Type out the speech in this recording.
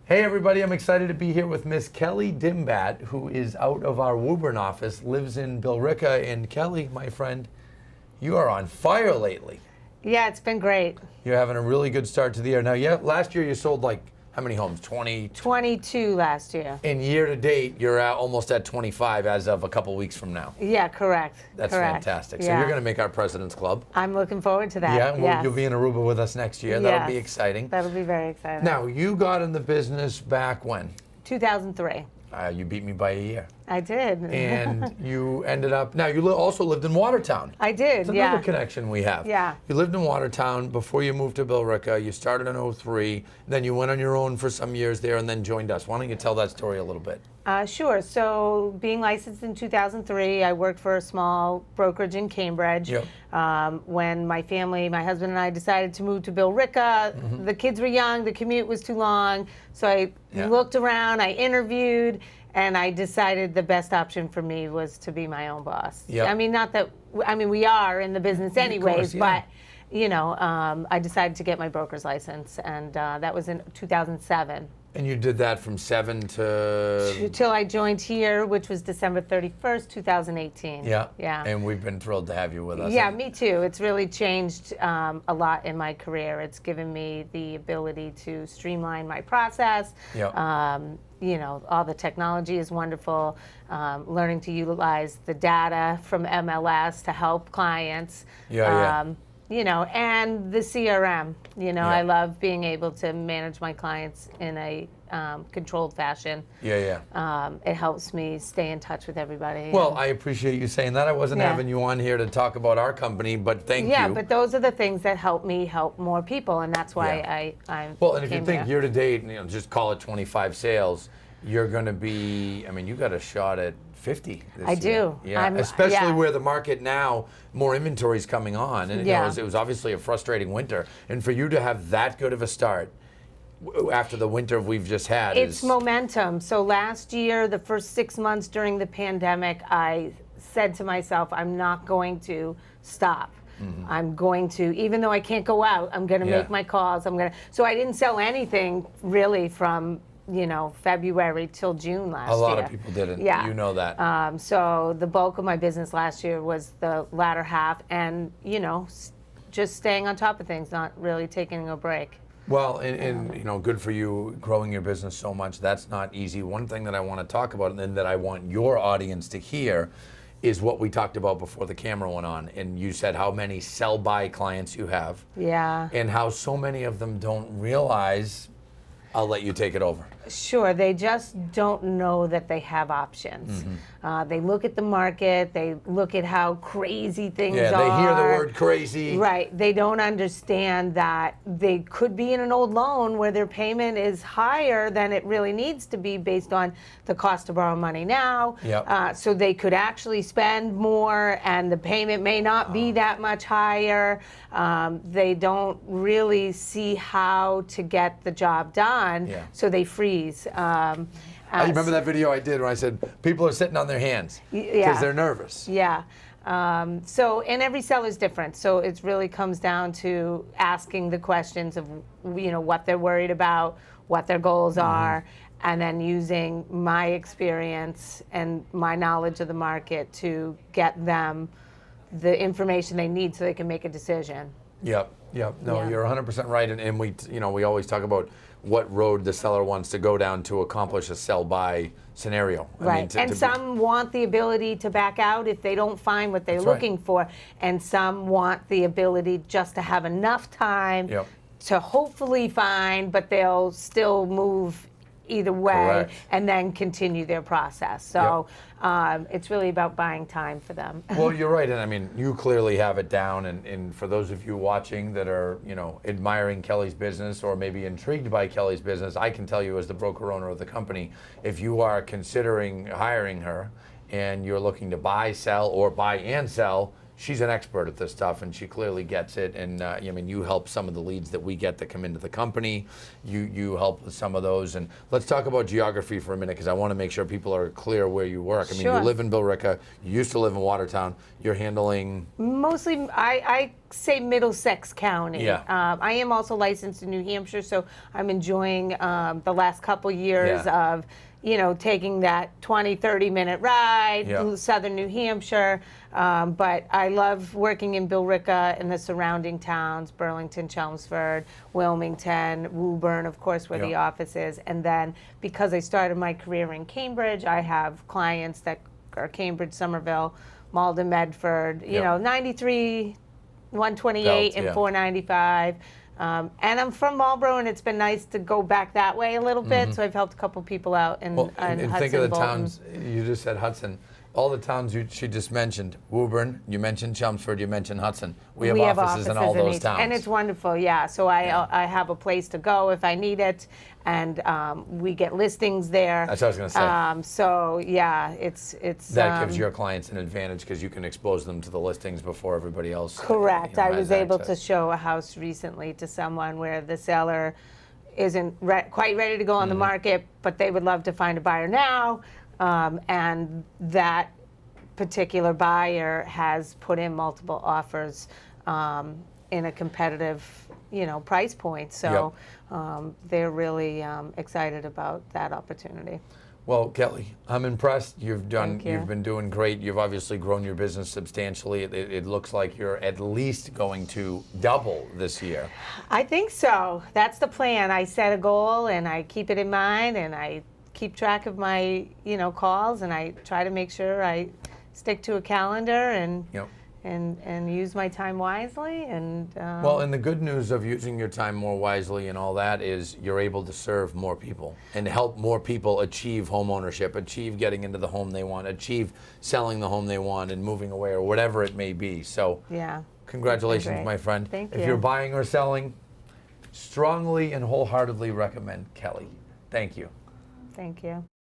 Hey everybody, I'm excited to be here with Miss Kelly Dimbat, who is out of our Woburn office, lives in Billerica. And Kelly, my friend, you are on fire lately. Yeah, it's been great. You're having a really good start to the year. Now, yeah, last year you sold like, how many homes? 22 last year. And year to date, you're almost at 25 as of a couple weeks from now. Yeah, correct. That's correct. fantastic. So Yeah. you're going to make our President's Club. I'm looking forward to that. Yeah, and yes. you'll be in Aruba with us next year. Yes. That'll be exciting. That'll be very exciting. Now, you got in the business back when? 2003. You beat me by a year. I did. And you ended up, now you also lived in Watertown. I did, It's yeah. another connection we have. Yeah. You lived in Watertown before you moved to Billerica. You started in '03, then you went on your own for some years there and then joined us. Why don't you tell that story a little bit? Sure. So being licensed in 2003, I worked for a small brokerage in Cambridge. Yep. When my family, my husband and I decided to move to Billerica, the kids were young, the commute was too long. So I looked around, I interviewed, and I decided the best option for me was to be my own boss. Yep. I mean, not that, I mean, we are in the business anyways, course, yeah. but, you know, I decided to get my broker's license, and that was in 2007. And you did that from 7 to... Till I joined here, which was December 31st, 2018. Yeah. Yeah. And we've been thrilled to have you with us. Yeah, me too. It's really changed a lot in my career. It's given me the ability to streamline my process. Yeah. You know, all the technology is wonderful. Learning to utilize the data from MLS to help clients. Yeah. You know, and the CRM. You know, Yeah. I love being able to manage my clients in a controlled fashion. Yeah. It helps me stay in touch with everybody. Well, I appreciate you saying that. I wasn't having you on here to talk about our company, but thank you. Yeah, but those are the things that help me help more people, and that's why I Well, and if you came think here. year to date, you know, just call it 25 sales, you're going to be, I mean, you got a shot at 50 this I year. do. Yeah, I'm- especially yeah. where the market now, more inventory is coming on. And you know, Yeah. it was obviously a frustrating winter. And for you to have that good of a start after the winter we've just had It's is... momentum. So last year, the first 6 months during the pandemic, I said to myself, I'm not going to stop. I'm going to, even though I can't go out, I'm going to make my calls. So I didn't sell anything really from, you know, February till June last year. A lot of people didn't. Yeah. You know that. So the bulk of my business last year was the latter half, and, you know, just staying on top of things, not really taking a break. Well, and you know, good for you growing your business so much. That's not easy. One thing that I want to talk about and that I want your audience to hear is what we talked about before the camera went on. And you said how many sell-by clients you have. Yeah. And how so many of them don't realize. I'll let you take it over. Sure, they just don't know that they have options. They look at the market, they look at how crazy things are. Yeah, they hear the word crazy. Right, they don't understand that they could be in an old loan where their payment is higher than it really needs to be based on the cost to borrow money now. Yep. So they could actually spend more and the payment may not be that much higher. They don't really see how to get the job done, so they freeze. I remember that video I did when I said people are sitting on their hands because they're nervous. Yeah. So, and every seller's different. So it really comes down to asking the questions of, you know, what they're worried about, what their goals are, and then using my experience and my knowledge of the market to get them the information they need so they can make a decision. Yep. No, you're 100% right. And we, you know, we always talk about what road the seller wants to go down to accomplish a sell-by scenario. Right. And some want the ability to back out if they don't find what they're looking for. And some want the ability just to have enough time to hopefully find, but they'll still move either way and then continue their process. So it's really about buying time for them. Well, you're right, and I mean, you clearly have it down, and for those of you watching that are, you know, admiring Kelly's business or maybe intrigued by Kelly's business, I can tell you as the broker owner of the company, if you are considering hiring her and you're looking to buy, sell, or buy and sell, she's an expert at this stuff, and she clearly gets it. And I mean, you help some of the leads that we get that come into the company. You help with some of those. And let's talk about geography for a minute, because I want to make sure people are clear where you work. I mean, Sure. you live in Billerica. You used to live in Watertown. You're handling. Mostly, I say Middlesex County. Yeah. I am also licensed in New Hampshire, so I'm enjoying the last couple years Yeah. of, taking that 20, 30-minute ride Yeah. through southern New Hampshire. But I love working in Billerica and the surrounding towns, Burlington, Chelmsford, Wilmington, Woburn, of course, where the Yeah. office is. And then because I started my career in Cambridge, I have clients that are Cambridge, Somerville, Malden, Medford, Yeah. 93, 128, Belt, and yeah. 495. And I'm from Marlboro, and it's been nice to go back that way a little bit. So I've helped a couple people out in, Well, in and Hudson, think of the Bolton. towns, you just said Hudson. All the towns she just mentioned, Woburn, you mentioned Chelmsford, you mentioned Hudson. We have offices in all those each, towns. and it's wonderful. Yeah, so I have a place to go if I need it, and we get listings there. That's what I was going to say. So yeah, it's That gives your clients an advantage because you can expose them to the listings before everybody else. correct. I has was able to access. show a house recently to someone where the seller isn't quite ready to go on the market, but they would love to find a buyer now. And that particular buyer has put in multiple offers in a competitive, price point. So they're really excited about that opportunity. Well, Kelly, I'm impressed. You've Thank you. You've been doing great. You've obviously grown your business substantially. It looks like you're at least going to double this year. I think so. That's the plan. I set a goal and I keep it in mind, and I keep track of my, calls, and I try to make sure I stick to a calendar and Yep. and use my time wisely. And Well, and the good news of using your time more wisely and all that is you're able to serve more people and help more people achieve home ownership, achieve getting into the home they want, achieve selling the home they want and moving away, or whatever it may be. So yeah, congratulations, Great. my friend. Thank If you. you're buying or selling, strongly and wholeheartedly recommend Kelly. Thank you. thank you.